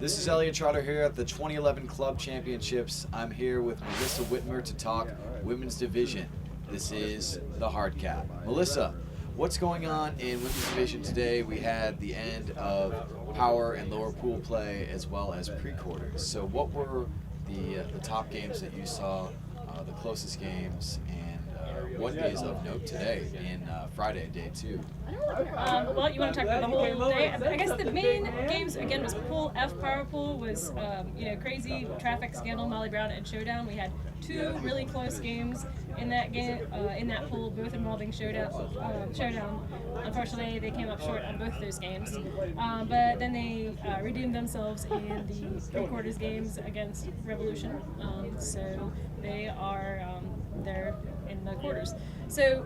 This is Elliot Trotter here at the 2011 Club Championships. I'm here with Melissa Whitmer to talk women's division. This is the hard cap. Melissa, what's going on in women's division today? We had the end of power and lower pool play as well as pre-quarters. So what were the top games that you saw, the closest games, and what is of note today in Friday, day 2? Well, you want to talk about the whole day? I guess the main games, again, was Pool F. Power Pool was, crazy, Traffic, Scandal, Molly Brown, and Showdown. We had 2 really close games in that game, in that pool, both involving Showdown. Unfortunately, they came up short on both of those games. But then they redeemed themselves in the pre-quarters games against Revolution. So they are they're in the quarters. So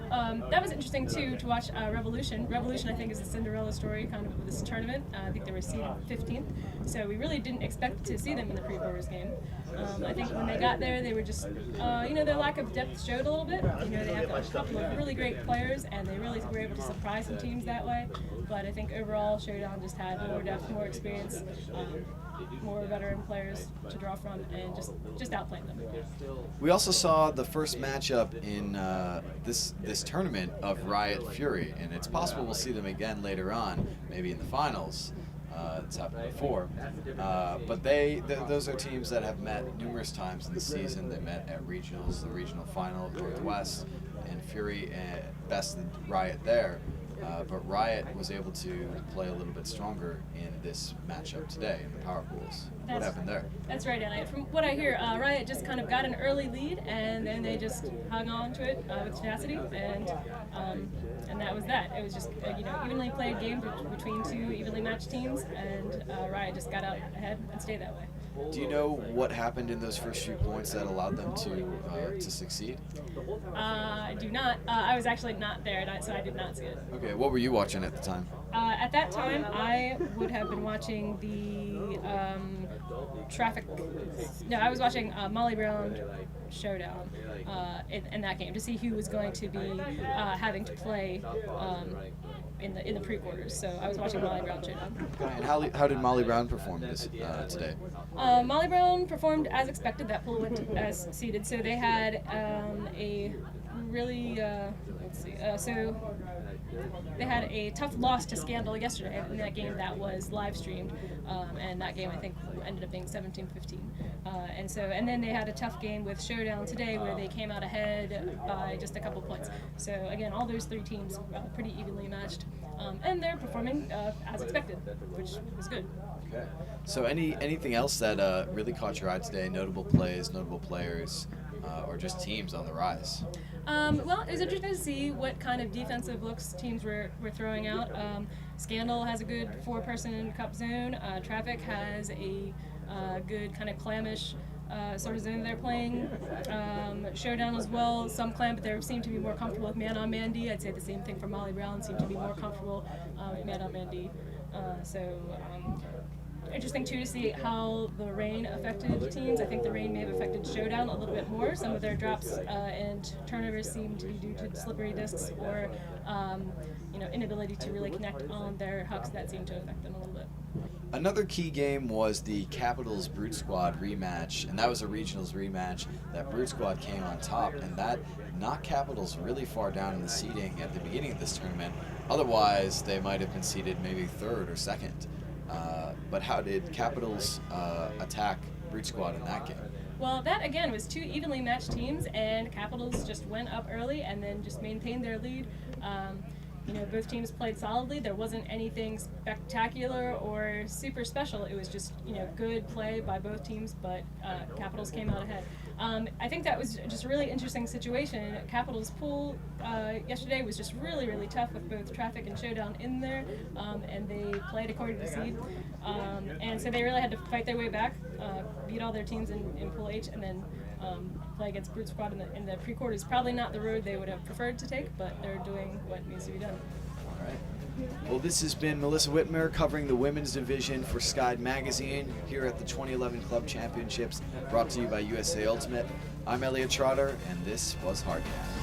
that was interesting too to watch Revolution. Revolution, I think, is a Cinderella story kind of this tournament. I think they were seeded 15th, so we really didn't expect to see them in the pre-quarters game. I think when they got there, they were just, their lack of depth showed a little bit. They have a couple of really great players, and they really were able to surprise some teams that way. But I think overall, Showdown just had more depth, more experience, more veteran players to draw from, and just outplayed them. We also saw the first matchup in this tournament of Riot Fury, and it's possible we'll see them again later on, maybe in the finals. It's happened before, but those are teams that have met numerous times in the season. They met at regionals, the regional final of Northwest, and Fury bested Riot there. But Riot was able to play a little bit stronger in this matchup today in the power pools. What happened there? That's right, Elliot. From what I hear, Riot just kind of got an early lead, and then they just hung on to it with tenacity, and that was that. It was just evenly played game between 2 evenly matched teams, and Riot just got out ahead and stayed that way. Do you know what happened in those first few points that allowed them to succeed? I do not. I was actually not there, so I did not see it. Okay, what were you watching at the time? At that time, I would have been watching the Traffic. No, I was watching Molly Brown Showdown in that game to see who was going to be having to play in the pre-quarters. So I was watching Molly Brown Showdown. And how did Molly Brown perform today? Molly Brown performed as expected. That pool went as seeded. So they had a really so they had a tough loss to Scandal yesterday in that game that was live streamed, and that game I think ended up being 17-15. And then they had a tough game with Showdown today where they came out ahead by just a couple points. So again, all those 3 teams pretty evenly matched, and they're performing as expected, which was good. Okay. So anything else that really caught your eye today? Notable plays, notable players, or just teams on the rise? Well, it was interesting to see what kind of defensive looks teams were throwing out. Scandal has a good 4-person cup zone. Traffic has a good kind of clamish sort of zone they're playing. Showdown as well, some clam, but they seem to be more comfortable with man-on-man D. I'd say the same thing for Molly Brown, seem to be more comfortable with man-on-man D. Interesting too to see how the rain affected teams. I think the rain may have affected Showdown a little bit more. Some of their drops and turnovers seem to be due to slippery discs or inability to really connect on their hucks. That seemed to affect them a little bit. Another key game was the Capitals Brute Squad rematch, and that was a regionals rematch. That Brute Squad came on top, and that knocked Capitals really far down in the seeding at the beginning of this tournament. Otherwise, they might have been seeded maybe 3rd or 2nd. But how did Capitals attack Brute Squad in that game? Well, that again was 2 evenly matched teams, and Capitals just went up early and then just maintained their lead. Both teams played solidly. There wasn't anything spectacular or super special. It was just, good play by both teams, but Capitals came out ahead. I think that was just a really interesting situation. Capitals' pool yesterday was just really, really tough with both Traffic and Showdown in there, and they played according to seed. And so they really had to fight their way back, beat all their teams in Pool H, and then play against Brute Squad in the pre-quarters. Probably not the road they would have preferred to take, but they're doing what needs to be done. All right. Well, this has been Melissa Whitmer covering the women's division for Skide Magazine here at the 2011 Club Championships, brought to you by USA Ultimate. I'm Elliot Trotter, and this was Hardcast.